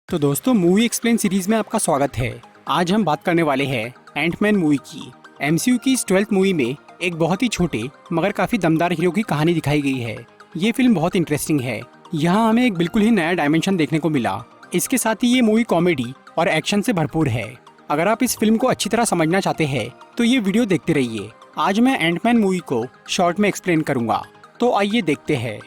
तो दोस्तों, movie explain series में आपका स्वागत है। आज हम बात करने वाले हैं एंटमैन मूवी की। एमसीयू की इस 12th मूवी में एक बहुत ही छोटे मगर काफी दमदार हीरो की कहानी दिखाई गई है। ये फिल्म बहुत इंटरेस्टिंग है। यहाँ हमें एक बिल्कुल ही नया डायमेंशन देखने को मिला। इसके साथ ही ये मूवी कॉमेडी और एक्शन से भरपूर है। अगर आप इस फिल्म को अच्छी तरह समझना चाहते हैं तो ये वीडियो देखते रहिए। आज मैं एंटमैन मूवी को शॉर्ट में एक्सप्लेन करूंगा, तो आइए देखते हैं।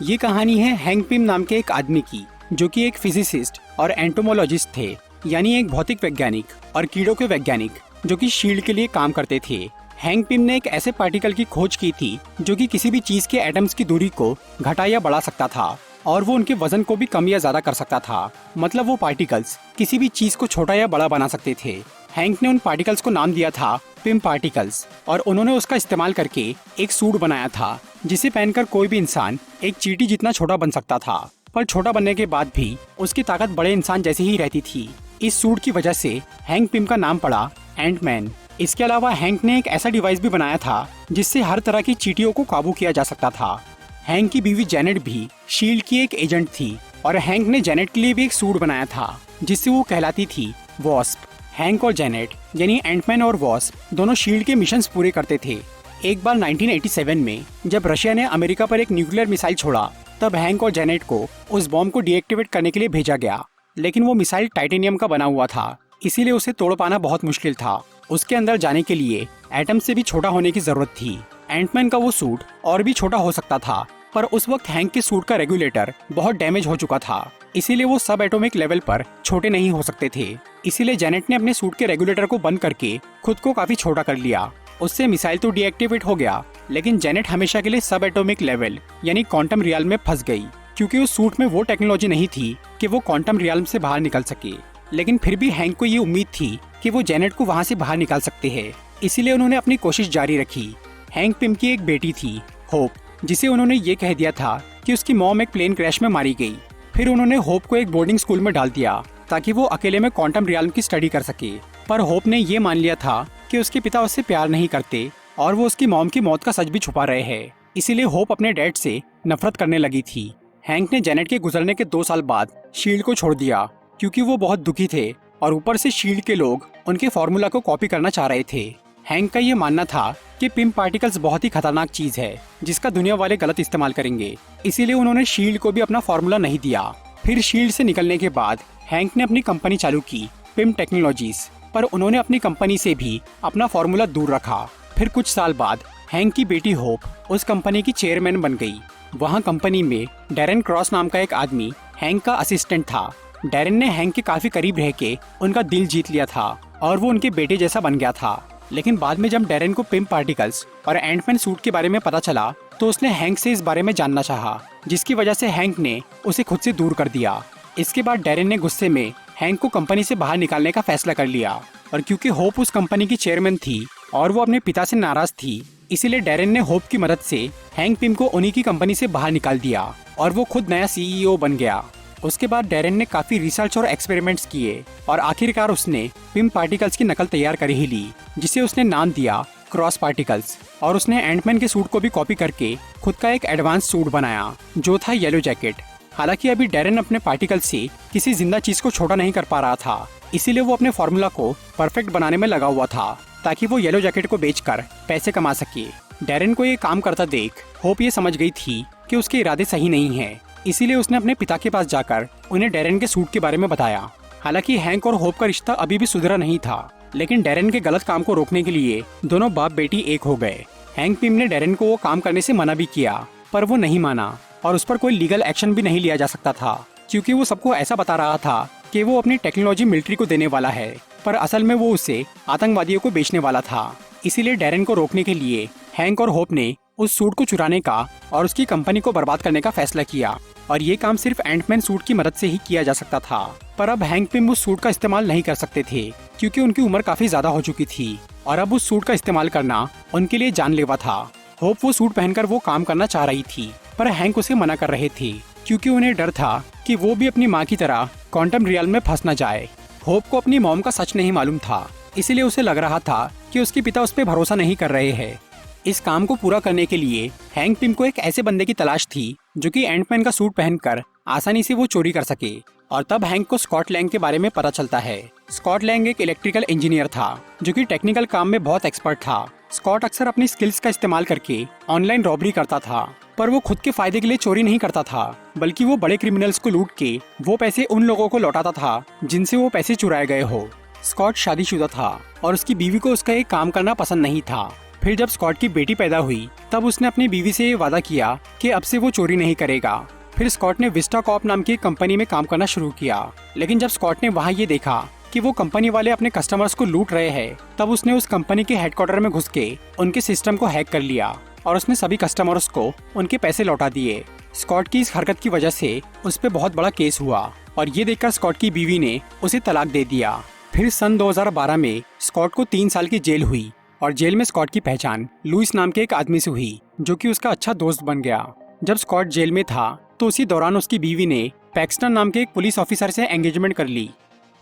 ये कहानी है हैंक पिम नाम के एक आदमी की, जो कि एक फिजिसिस्ट और एंटोमोलॉजिस्ट थे, यानी एक भौतिक वैज्ञानिक और कीड़ों के वैज्ञानिक जो कि शील्ड के लिए काम करते थे। हैंक पिम ने एक ऐसे पार्टिकल की खोज की थी जो कि किसी भी चीज के एटम्स की दूरी को घटा या बढ़ा सकता था, और वो उनके वजन को भी कम या ज्यादा कर सकता था। मतलब वो पार्टिकल्स किसी भी चीज को छोटा या बड़ा बना सकते थे। हैंक ने उन पार्टिकल्स को नाम दिया था पिम पार्टिकल्स, और उन्होंने उसका इस्तेमाल करके एक सूट बनाया था जिसे पहनकर कोई भी इंसान एक चींटी जितना छोटा बन सकता था। पर छोटा बनने के बाद भी उसकी ताकत बड़े इंसान जैसी ही रहती थी। इस सूट की वजह से हैंक पिम का नाम पड़ा एंटमैन। इसके अलावा हैंक ने एक ऐसा डिवाइस भी बनाया था जिससे हर तरह की चींटियों को काबू किया जा सकता था। हैंक की बीवी जेनेट भी शील्ड की एक एजेंट थी, और हैंक ने जेनेट के लिए भी एक सूट बनाया था जिससे वो कहलाती थी वॉस्प। हैंक और जेनेट यानी एंटमैन और वॉस्प दोनों शील्ड के मिशंस पूरे करते थे। एक बार 1987 में जब रशिया ने अमेरिका पर एक न्यूक्लियर मिसाइल छोड़ा, तब हैंक और जेनेट को उस बॉम्ब को डीएक्टिवेट करने के लिए भेजा गया। लेकिन वो मिसाइल टाइटेनियम का बना हुआ था, इसीलिए उसे तोड़ पाना बहुत मुश्किल था। उसके अंदर जाने के लिए एटम से भी छोटा होने की जरूरत थी। एंटमैन का वो सूट और भी छोटा हो सकता था, पर उस वक्त हैंक के सूट का रेगुलेटर बहुत डैमेज हो चुका था, इसीलिए वो सब एटॉमिक लेवल पर छोटे नहीं हो सकते थे। इसीलिए जेनेट ने अपने सूट के रेगुलेटर को बंद करके खुद को काफी छोटा कर लिया। उससे मिसाइल तो डीएक्टिवेट हो गया, लेकिन जेनेट हमेशा के लिए सब एटॉमिक लेवल यानी क्वांटम रियल्म में फंस गई, क्योंकि उस सूट में वो टेक्नोलॉजी नहीं थी कि वो क्वांटम रियल्म से बाहर निकल सके। लेकिन फिर भी हैंक को ये उम्मीद थी कि वो जेनेट को वहाँ से बाहर निकाल सकते हैं, इसीलिए उन्होंने अपनी कोशिश जारी रखी। हैंक पिम की एक बेटी थी होप, जिसे उन्होंने ये कह दिया था कि उसकी मॉम एक प्लेन क्रैश में मारी गई। फिर उन्होंने होप को एक बोर्डिंग स्कूल में डाल दिया ताकि वो अकेले में क्वांटम रियल्म की स्टडी कर सके। पर होप ने ये मान लिया था कि उसके पिता उससे प्यार नहीं करते और वो उसकी मॉम की मौत का सच भी छुपा रहे हैं, इसीलिए होप अपने डैड से नफरत करने लगी थी। हैंक ने जेनेट के गुजरने के 2 साल बाद शील्ड को छोड़ दिया, क्योंकि वो बहुत दुखी थे और ऊपर से शील्ड के लोग उनके फॉर्मूला को कॉपी करना चाह रहे थे। हैंक का ये मानना था कि पिम पार्टिकल्स बहुत ही खतरनाक चीज है जिसका दुनिया वाले गलत इस्तेमाल करेंगे, इसीलिए उन्होंने शील्ड को भी अपना फॉर्मूला नहीं दिया। फिर शील्ड से निकलने के बाद हैंक ने अपनी कंपनी चालू की पिम टेक्नोलॉजीज, पर उन्होंने अपनी कंपनी से भी अपना फॉर्मूला दूर रखा। फिर कुछ साल बाद हैंक की बेटी होप उस कंपनी की चेयरमैन बन गई। वहाँ कंपनी में डैरेन क्रॉस नाम का एक आदमी हैंक का असिस्टेंट था। डैरेन ने हैंक के काफी करीब रह के उनका दिल जीत लिया था और वो उनके बेटे जैसा बन गया था। लेकिन बाद में जब डैरेन को पिम पार्टिकल्स और एंटमैन सूट के बारे में पता चला, तो उसने हैंक से इस बारे में जानना चाहा, जिसकी वजह से हैंक ने उसे खुद से दूर कर दिया। इसके बाद डैरेन ने गुस्से में हैंक को कंपनी से बाहर निकालने का फैसला कर लिया, और क्योंकि होप उस कंपनी की चेयरमैन थी और वो अपने पिता से नाराज थी, इसीलिए डैरेन ने होप की मदद से हैंक पिम को उन्हीं की कंपनी से बाहर निकाल दिया और वो खुद नया सीईओ बन गया। उसके बाद डैरेन ने काफी रिसर्च और एक्सपेरिमेंट्स किए और आखिरकार उसने पिम पार्टिकल्स की नकल तैयार कर ही ली, जिसे उसने नाम दिया क्रॉस पार्टिकल्स। और उसने एंटमैन के सूट को भी कॉपी करके खुद का एक एडवांस सूट बनाया जो था येलो जैकेट। हालांकि अभी डैरेन अपने पार्टिकल से किसी जिंदा चीज को छोटा नहीं कर पा रहा था, इसीलिए वो अपने फॉर्मूला को परफेक्ट बनाने में लगा हुआ था ताकि वो येलो जैकेट को बेचकर पैसे कमा सके। डैरेन को ये काम करता देख होप ये समझ गई थी कि उसके इरादे सही नहीं है, इसीलिए उसने अपने पिता के पास जाकर उन्हें डैरेन के सूट के बारे में बताया। हालांकि हैंक और होप का रिश्ता अभी भी सुधरा नहीं था, लेकिन डैरेन के गलत काम को रोकने के लिए दोनों बाप बेटी एक हो गए। हैंक पिम ने डैरेन को वो काम करने से मना भी किया, पर वो नहीं माना और उस पर कोई लीगल एक्शन भी नहीं लिया जा सकता था, क्योंकि वो सबको ऐसा बता रहा था कि वो अपनी टेक्नोलॉजी मिलिट्री को देने वाला है, पर असल में वो उसे आतंकवादियों को बेचने वाला था। इसीलिए डैरेन को रोकने के लिए हैंक और होप ने उस सूट को चुराने का और उसकी कंपनी को बर्बाद करने का फैसला किया, और ये काम सिर्फ एंटमैन सूट की मदद से ही किया जा सकता था। पर अब हैंक पिम उस सूट का इस्तेमाल नहीं कर सकते थे, क्योंकि उनकी उम्र काफी ज्यादा हो चुकी थी और अब उस सूट का इस्तेमाल करना उनके लिए जानलेवा था। होप वो सूट पहनकर वो काम करना चाह रही थी, पर हैंक उसे मना कर रहे थे, क्योंकि उन्हें डर था कि वो भी अपनी माँ की तरह क्वांटम रियल में फंस न जाए। होप को अपनी मॉम का सच नहीं मालूम था, इसीलिए उसे लग रहा था कि उसके पिता उस पर भरोसा नहीं कर रहे हैं। इस काम को पूरा करने के लिए हैंक पिम को एक ऐसे बंदे की तलाश थी जो कि एंटमैन का सूट पहनकर आसानी से वो चोरी कर सके। और तब हैंक को स्कॉट लैंग के बारे में पता चलता है। स्कॉट लैंग एक इलेक्ट्रिकल इंजीनियर था जो कि टेक्निकल काम में बहुत एक्सपर्ट था। स्कॉट अक्सर अपनी स्किल्स का इस्तेमाल करके ऑनलाइन रॉबरी करता था, पर वो खुद के फायदे के लिए चोरी नहीं करता था, बल्कि वो बड़े क्रिमिनल्स को लूट के वो पैसे उन लोगों को लौटाता था जिनसे वो पैसे चुराए गए हो। स्कॉट शादीशुदा था और उसकी बीवी को उसका एक काम करना पसंद नहीं था। फिर जब स्कॉट की बेटी पैदा हुई तब उसने अपनी बीवी से ये वादा किया कि अब से वो चोरी नहीं करेगा। फिर स्कॉट ने विस्टा कॉर्प नाम की एक कंपनी में काम करना शुरू किया। लेकिन जब स्कॉट ने वहाँ ये देखा कि वो कंपनी वाले अपने कस्टमर्स को लूट रहे हैं, तब उसने उस कंपनी के हेडक्वार्टर में घुस के उनके सिस्टम को हैक कर लिया और उसने सभी कस्टमर्स को उनके पैसे लौटा दिए। स्कॉट की इस हरकत की वजह से उस पर बहुत बड़ा केस हुआ और ये देखकर स्कॉट की बीवी ने उसे तलाक दे दिया। फिर सन 2012 में स्कॉट को 3 साल की जेल हुई और जेल में स्कॉट की पहचान लुइस नाम के एक आदमी से हुई जो कि उसका अच्छा दोस्त बन गया। जब स्कॉट जेल में था तो उसी दौरान उसकी बीवी ने पैक्सटन नाम के एक पुलिस ऑफिसर से एंगेजमेंट कर ली।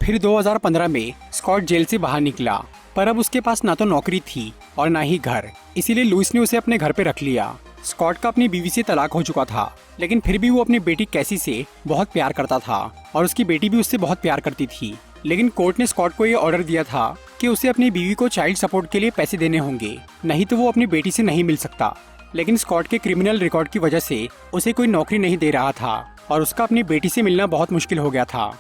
फिर 2015 में स्कॉट जेल से बाहर निकला, पर अब उसके पास ना तो नौकरी थी और ना ही घर, इसीलिए लुइस ने उसे अपने घर पे रख लिया। स्कॉट का अपनी बीवी से तलाक हो चुका था, लेकिन फिर भी वो अपनी बेटी कैसी से बहुत प्यार करता था और उसकी बेटी भी उससे बहुत प्यार करती थी। लेकिन कोर्ट ने स्कॉट को ये ऑर्डर दिया था कि उसे अपनी बीवी को चाइल्ड सपोर्ट के लिए पैसे देने होंगे, नहीं तो वो अपनी बेटी से नहीं मिल सकता। लेकिन स्कॉट के क्रिमिनल रिकॉर्ड की वजह से उसे कोई नौकरी नहीं दे रहा था और उसका अपनी बेटी से मिलना बहुत मुश्किल हो गया था।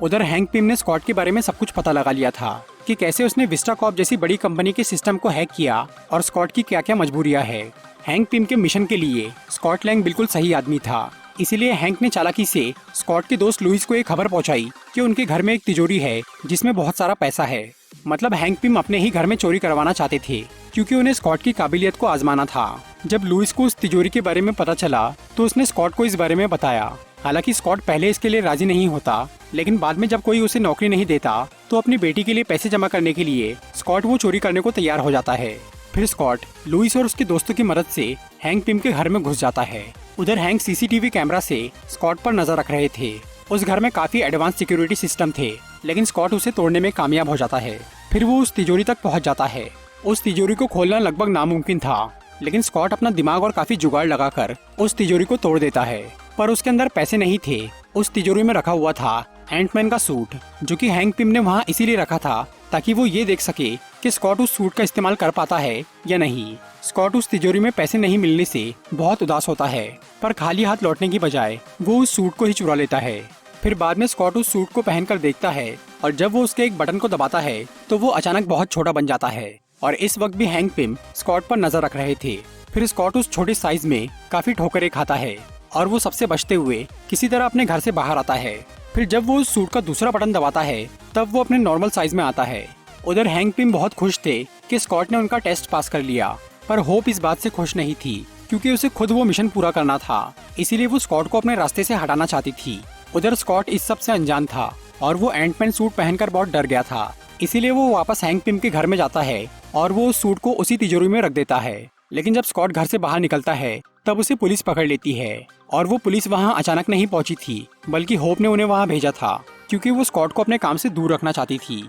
उधर हैंक पिम ने स्कॉट के बारे में सब कुछ पता लगा लिया था कि कैसे उसने विस्टा कॉर्प जैसी बड़ी कंपनी के सिस्टम को हैक किया और स्कॉट की क्या क्या मजबूरियां है। हैंक पिम के मिशन के लिए स्कॉट लैंग बिल्कुल सही आदमी था, इसीलिए हैंक ने चालाकी से स्कॉट के दोस्त लुइस को एक खबर पहुंचाई कि उनके घर में एक तिजोरी है जिसमें बहुत सारा पैसा है। मतलब हैंक पिम अपने ही घर में चोरी करवाना चाहते थे क्योंकि उन्हें स्कॉट की काबिलियत को आजमाना था। जब लुइस को उस तिजोरी के बारे में पता चला तो उसने स्कॉट को इस बारे में बताया। हालांकि स्कॉट पहले इसके लिए राजी नहीं होता, लेकिन बाद में जब कोई उसे नौकरी नहीं देता तो अपनी बेटी के लिए पैसे जमा करने के लिए स्कॉट वो चोरी करने को तैयार हो जाता है। फिर स्कॉट लुइस और उसके दोस्तों की मदद से हैंक पिम के घर में घुस जाता है। उधर हैंक सीसीटीवी कैमरा से स्कॉट पर नजर रख रहे थे। उस घर में काफी एडवांस सिक्योरिटी सिस्टम थे, लेकिन स्कॉट उसे तोड़ने में कामयाब हो जाता है। फिर वो उस तिजोरी तक पहुंच जाता है। उस तिजोरी को खोलना लगभग नामुमकिन था, लेकिन स्कॉट अपना दिमाग और काफी जुगाड़ लगाकर उस तिजोरी को तोड़ देता है। पर उसके अंदर पैसे नहीं थे। उस तिजोरी में रखा हुआ था एंटमैन का सूट, जो कि हैंक पिम ने वहाँ इसीलिए रखा था ताकि वो ये देख सके कि स्कॉट उस सूट का इस्तेमाल कर पाता है या नहीं। स्कॉट उस तिजोरी में पैसे नहीं मिलने से बहुत उदास होता है, पर खाली हाथ लौटने की बजाय वो उस सूट को ही चुरा लेता है। फिर बाद में स्कॉट उस सूट को पहनकर देखता है और जब वो उसके एक बटन को दबाता है तो वो अचानक बहुत छोटा बन जाता है। और इस वक्त भी हैंक पिम स्कॉट पर नजर रख रहे थे। फिर स्कॉट उस छोटे साइज में काफी ठोकरें खाता है और वो सबसे बचते हुए किसी तरह अपने घर से बाहर आता है। फिर जब वो उस सूट का दूसरा बटन दबाता है तब वो अपने नॉर्मल साइज में आता है। उधर हैंक पिम बहुत खुश थे कि स्कॉट ने उनका टेस्ट पास कर लिया, पर होप इस बात से खुश नहीं थी क्योंकि उसे खुद वो मिशन पूरा करना था, इसीलिए वो स्कॉट को अपने रास्ते से हटाना चाहती थी। उधर स्कॉट इस सब से अनजान था और वो एंटमैन सूट पहनकर बहुत डर गया था, इसीलिए वो वापस हैंक पिम के घर में जाता है और वो उस सूट को उसी तिजोरी में रख देता है। लेकिन जब स्कॉट घर से बाहर निकलता है तब उसे पुलिस पकड़ लेती है और वो पुलिस वहाँ अचानक नहीं पहुँची थी, बल्कि होप ने उन्हें वहाँ भेजा था क्योंकि वो स्कॉट को अपने काम से दूर रखना चाहती थी।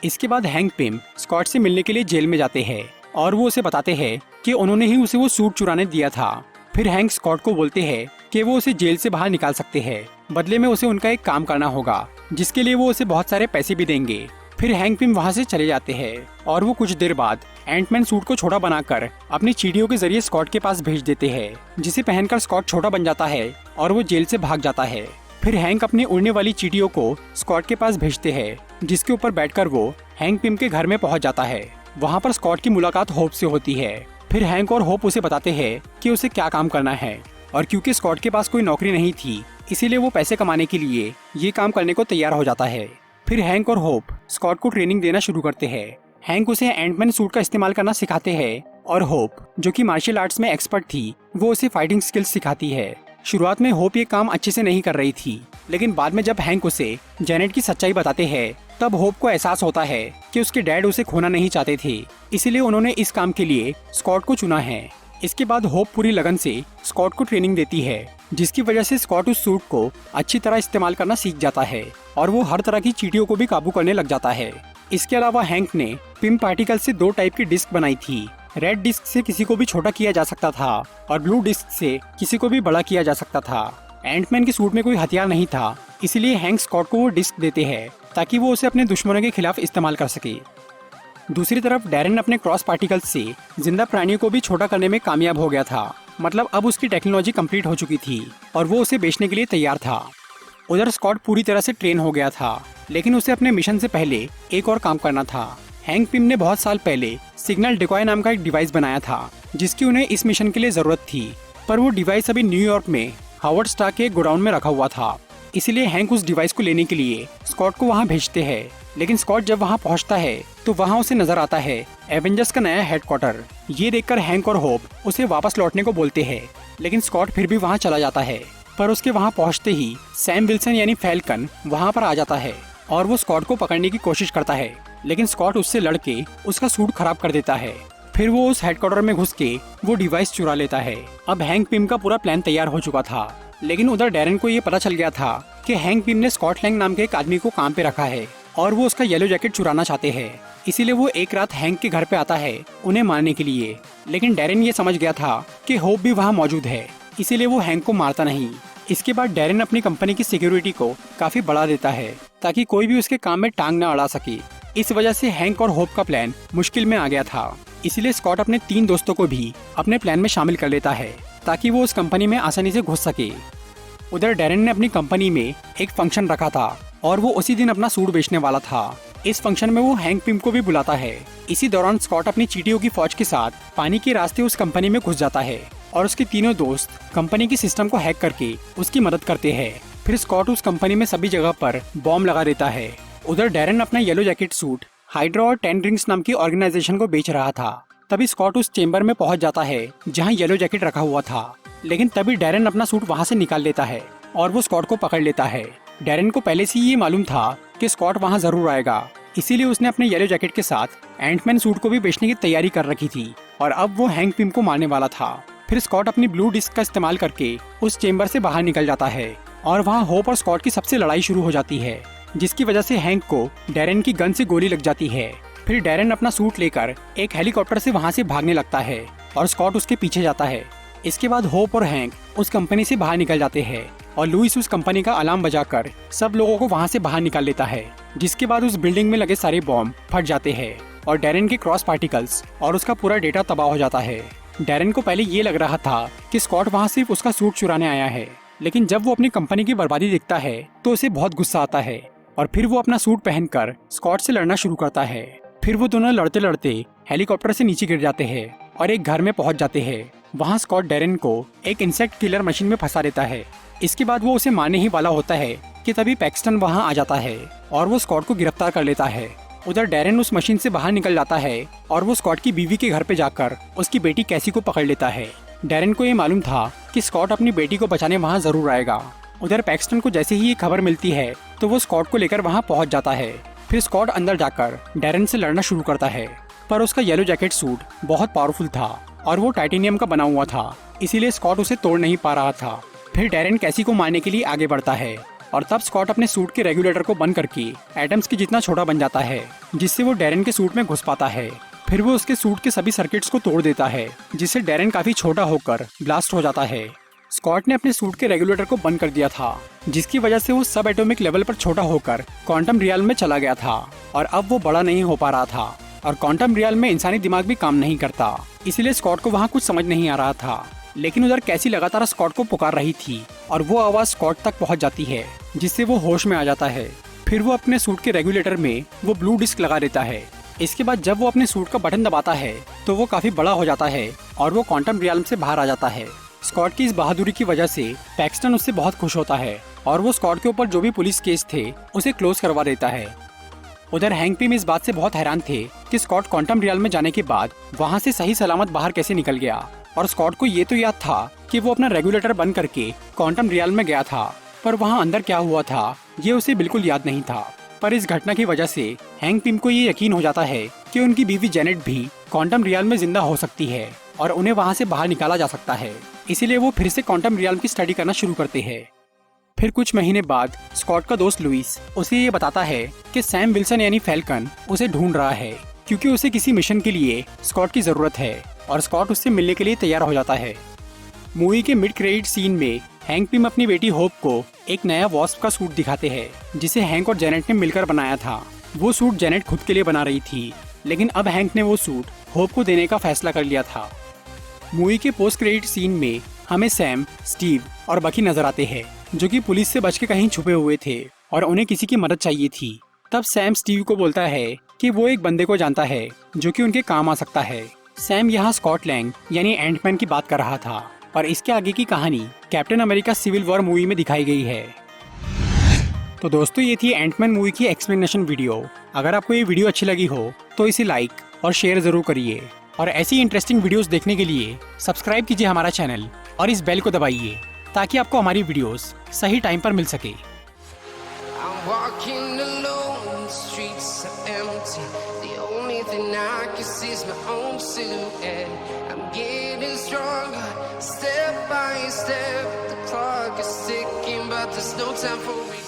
इसके बाद हैंक पिम स्कॉट से मिलने के लिए जेल में जाते हैं और वो उसे बताते हैं कि उन्होंने ही उसे वो सूट चुराने दिया था। फिर हैंक स्कॉट को बोलते हैं कि वो उसे जेल से बाहर निकाल सकते हैं, बदले में उसे उनका एक काम करना होगा जिसके लिए वो उसे बहुत सारे पैसे भी देंगे। फिर हैंक पिम वहाँ से चले जाते हैं और वो कुछ देर बाद एंटमैन सूट को छोटा बनाकर अपनी चींटियों के जरिए स्कॉट के पास भेज देते हैं, जिसे पहनकर स्कॉट छोटा बन जाता है और वो जेल से भाग जाता है। फिर हैंक अपनी उड़ने वाली चींटियों को स्कॉट के पास भेजते हैं, जिसके ऊपर बैठकर वो हैंक पिम के घर में पहुंच जाता है। वहाँ पर स्कॉट की मुलाकात होप से होती है। फिर हैंक और होप उसे बताते हैं कि उसे क्या काम करना है, और क्योंकि स्कॉट के पास कोई नौकरी नहीं थी इसीलिए वो पैसे कमाने के लिए ये काम करने को तैयार हो जाता है। फिर हैंक और होप स्कॉट को ट्रेनिंग देना शुरू करते हैं। हैंक उसे एंटमैन सूट का इस्तेमाल करना सिखाते हैं और होप, जो कि मार्शल आर्ट्स में एक्सपर्ट थी, वो उसे फाइटिंग स्किल्स सिखाती है। शुरुआत में होप ये काम अच्छे से नहीं कर रही थी, लेकिन बाद में जब हैंक उसे जेनेट की सच्चाई बताते हैं तब होप को एहसास होता है कि उसके डैड उसे खोना नहीं चाहते थे, इसीलिए उन्होंने इस काम के लिए स्कॉट को चुना है। इसके बाद होप पूरी लगन से स्कॉट को ट्रेनिंग देती है, जिसकी वजह से स्कॉट उस सूट को अच्छी तरह इस्तेमाल करना सीख जाता है और वो हर तरह की चींटियों को भी काबू करने लग जाता है। इसके अलावा हैंक ने पिम पार्टिकल से 2 टाइप की डिस्क बनाई थी, रेड डिस्क से किसी को भी छोटा किया जा सकता था और ब्लू डिस्क से किसी को भी बड़ा किया जा सकता था। एंटमैन के सूट में कोई हथियार नहीं था, इसलिए हैंक स्कॉट को वो डिस्क देते हैं ताकि वो उसे अपने दुश्मनों के खिलाफ इस्तेमाल कर सके। दूसरी तरफ डैरेन अपने क्रॉस पार्टिकल्स से जिंदा प्राणियों को भी छोटा करने में कामयाब हो गया था। मतलब अब उसकी टेक्नोलॉजी कंप्लीट हो चुकी थी और वो उसे बेचने के लिए तैयार था। उधर स्कॉट पूरी तरह से ट्रेन हो गया था, लेकिन उसे अपने मिशन से पहले एक और काम करना था। हैंक पिम ने बहुत साल पहले सिग्नल डिकॉय नाम का एक डिवाइस बनाया था जिसकी उन्हें इस मिशन के लिए जरूरत थी, पर वो डिवाइस अभी न्यूयॉर्क में हावर्ड स्टार्क के गोडाउन में रखा हुआ था। इसीलिए हैंक उस डिवाइस को लेने के लिए स्कॉट को वहाँ भेजते हैं। लेकिन स्कॉट जब वहाँ पहुँचता है तो वहाँ उसे नजर आता है एवेंजर्स का नया हेडक्वार्टर। ये देखकर हैंक और होप उसे वापस लौटने को बोलते हैं, लेकिन स्कॉट फिर भी वहाँ चला जाता है। पर उसके वहाँ पहुँचते ही सैम विल्सन यानी फैल्कन वहाँ पर आ जाता है और वो स्कॉट को पकड़ने की कोशिश करता है, लेकिन स्कॉट उससे लड़के उसका सूट खराब कर देता है। फिर वो उस हेडक्वार्टर में घुस के वो डिवाइस चुरा लेता है। अब हैंक पिम का पूरा प्लान तैयार हो चुका था, लेकिन उधर डैरेन को ये पता चल गया था कि हैंक पिम ने स्कॉट लैंग नाम के एक आदमी को काम पे रखा है और वो उसका येलो जैकेट चुराना चाहते हैं। इसीलिए वो एक रात हैंक के घर पे आता है उन्हें मारने के लिए। लेकिन डैरेन ये समझ गया था कि होप भी वहाँ मौजूद है, इसीलिए वो हैंक को मारता नहीं। इसके बाद डैरेन अपनी कंपनी की सिक्योरिटी को काफी बढ़ा देता है ताकि कोई भी उसके काम में टांग न अड़ा सके। इस वजह से हैंक और होप का प्लान मुश्किल में आ गया था। इसीलिए स्कॉट अपने 3 दोस्तों को भी अपने प्लान में शामिल कर लेता है ताकि वो उस कंपनी में आसानी से घुस सके। उधर डैरेन ने अपनी कंपनी में एक फंक्शन रखा था और वो उसी दिन अपना सूट बेचने वाला था। इस फंक्शन में वो हैंक पिम को भी बुलाता है। इसी दौरान स्कॉट अपनी चींटियों की फौज के साथ पानी के रास्ते उस कंपनी में घुस जाता है और उसके तीनों दोस्त कंपनी की सिस्टम को हैक करके उसकी मदद करते हैं। फिर स्कॉट उस कंपनी में सभी जगह पर बॉम्ब लगा देता है। उधर डैरेन अपना येलो जैकेट सूट हाइड्रा और 10 रिंग्स नाम की ऑर्गेनाइजेशन को बेच रहा था। तभी स्कॉट उस चेंबर में पहुंच जाता है जहां येलो जैकेट रखा हुआ था, लेकिन तभी डैरेन अपना सूट वहां से निकाल लेता है और वो स्कॉट को पकड़ लेता है। डैरेन को पहले से ये मालूम था कि स्कॉट वहां जरूर आएगा, इसीलिए उसने अपने येलो जैकेट के साथ एंटमैन सूट को भी बेचने की तैयारी कर रखी थी और अब वो हैंक पिम को मारने वाला था। फिर स्कॉट अपनी ब्लू डिस्क का इस्तेमाल करके उस चेंबर से बाहर निकल जाता है और वहाँ होप और स्कॉट की सबसे लड़ाई शुरू हो जाती है, जिसकी वजह से हैंक को डैरेन की गन से गोली लग जाती है। फिर डैरेन अपना सूट लेकर एक हेलीकॉप्टर से वहाँ से भागने लगता है और स्कॉट उसके पीछे जाता है। इसके बाद होप और हैंक उस कंपनी से बाहर निकल जाते हैं और लुइस उस कंपनी का अलार्म बजाकर सब लोगों को वहाँ से बाहर निकाल लेता है, जिसके बाद उस बिल्डिंग में लगे सारे बॉम्ब फट जाते हैं और डैरेन के क्रॉस पार्टिकल्स और उसका पूरा डेटा तबाह हो जाता है। डैरेन को पहले ये लग रहा था कि स्कॉट वहाँ सिर्फ उसका सूट चुराने आया है, लेकिन जब वो अपनी कंपनी की बर्बादी देखता है तो उसे बहुत गुस्सा आता है और फिर वो अपना सूट पहनकर स्कॉट से लड़ना शुरू करता है। फिर वो दोनों लड़ते लड़ते हेलीकॉप्टर से नीचे गिर जाते हैं और एक घर में पहुंच जाते हैं। वहाँ स्कॉट डैरेन को एक इंसेक्ट किलर मशीन में फंसा देता है। इसके बाद वो उसे मारने ही वाला होता है कि तभी पैक्सटन वहाँ आ जाता है और वो स्कॉट को गिरफ्तार कर लेता है। उधर डैरेन उस मशीन से बाहर निकल जाता है और वो स्कॉट की बीवी के घर पे जाकर उसकी बेटी कैसी को पकड़ लेता है। डैरेन को ये मालूम था कि स्कॉट अपनी बेटी को बचाने वहाँ जरूर आएगा। उधर पैक्सटन को जैसे ही ये खबर मिलती है तो वो स्कॉट को लेकर वहाँ पहुँच जाता है। फिर स्कॉट अंदर जाकर डैरेन से लड़ना शुरू करता है, पर उसका येलो जैकेट सूट बहुत पावरफुल था और वो टाइटेनियम का बना हुआ था, इसीलिए स्कॉट उसे तोड़ नहीं पा रहा था। फिर डैरेन कैसी को मारने के लिए आगे बढ़ता है और तब स्कॉट अपने सूट के रेगुलेटर को बंद करके एटम्स के जितना छोटा बन जाता है, जिससे वो डैरेन के सूट में घुस पाता है। फिर वो उसके सूट के सभी सर्किट्स को तोड़ देता है, जिससे डैरेन काफी छोटा होकर ब्लास्ट हो जाता है। स्कॉट ने अपने सूट के रेगुलेटर को बंद कर दिया था, जिसकी वजह से वो सब एटॉमिक लेवल पर छोटा होकर क्वांटम रियल में चला गया था और अब वो बड़ा नहीं हो पा रहा था और क्वांटम रियल में इंसानी दिमाग भी काम नहीं करता, इसीलिए स्कॉट को वहाँ कुछ समझ नहीं आ रहा था। लेकिन उधर कैसी लगातार स्कॉट को पुकार रही थी और वो आवाज स्कॉट तक पहुंच जाती है, जिससे वो होश में आ जाता है। फिर वो अपने सूट के रेगुलेटर में वो ब्लू डिस्क लगा देता है। इसके बाद जब वो अपने सूट का बटन दबाता है तो वो काफी बड़ा हो जाता है और वो क्वांटम रियल्म से बाहर आ जाता है। स्कॉट की इस बहादुरी की वजह से पैक्सटन उससे बहुत खुश होता है और वो स्कॉट के ऊपर जो भी पुलिस केस थे उसे क्लोज करवा देता है। उधर हैंक पिम इस बात से बहुत हैरान थे कि स्कॉट क्वांटम रियल में जाने के बाद वहाँ से सही सलामत बाहर कैसे निकल गया, और स्कॉट को ये तो याद था कि वो अपना रेगुलेटर बंद करके क्वांटम रियल में गया था, पर वहाँ अंदर क्या हुआ था ये उसे बिल्कुल याद नहीं था। पर इस घटना की वजह से हैंक पिम को ये यकीन हो जाता है कि उनकी बीवी जेनेट भी क्वांटम रियल में जिंदा हो सकती है और उन्हें वहाँ से बाहर निकाला जा सकता है। इसीलिए वो फिर से क्वांटम रियल की स्टडी करना शुरू करते हैं। फिर कुछ महीने बाद स्कॉट का दोस्त लुइस उसे ये बताता है कि सैम विल्सन यानी फैल्कन उसे ढूंढ रहा है। क्योंकि उसे किसी मिशन के लिए स्कॉट की जरूरत है और स्कॉट उससे मिलने के लिए तैयार हो जाता है। मूवी के मिड क्रेडिट सीन में हैंक पिम अपनी बेटी होप को एक नया वॉस्प का सूट दिखाते हैं जिसे हैंक और जेनेट ने मिलकर बनाया था। वो सूट जेनेट खुद के लिए बना रही थी, लेकिन अब हैंक ने वो सूट होप को देने का फैसला कर लिया था। मूवी के पोस्ट क्रेडिट सीन में हमें सैम, स्टीव और बकी नजर आते हैं जो कि पुलिस से बच के कहीं छुपे हुए थे और उन्हें किसी की मदद चाहिए थी। तब सैम स्टीव को बोलता है कि वो एक बंदे को जानता है जो कि उनके काम आ सकता है। सैम यहाँ स्कॉट लैंग यानी एंटमैन की बात कर रहा था और इसके आगे की कहानी Captain America Civil War movie में दिखाई गई है। तो दोस्तों, ये थी एंटमैन मूवी की एक्सप्लेनेशन वीडियो। अगर आपको ये वीडियो अच्छी लगी हो तो इसे लाइक और शेयर जरूर करिए और ऐसी इंटरेस्टिंग वीडियोस देखने के लिए सब्सक्राइब कीजिए हमारा चैनल और इस बेल को दबाइए ताकि आपको हमारी वीडियोस सही टाइम पर मिल सके। Walking alone, the streets are empty. The only thing I can see is my own silhouette. I'm getting stronger, step by step. The clock is ticking, but there's no time for me.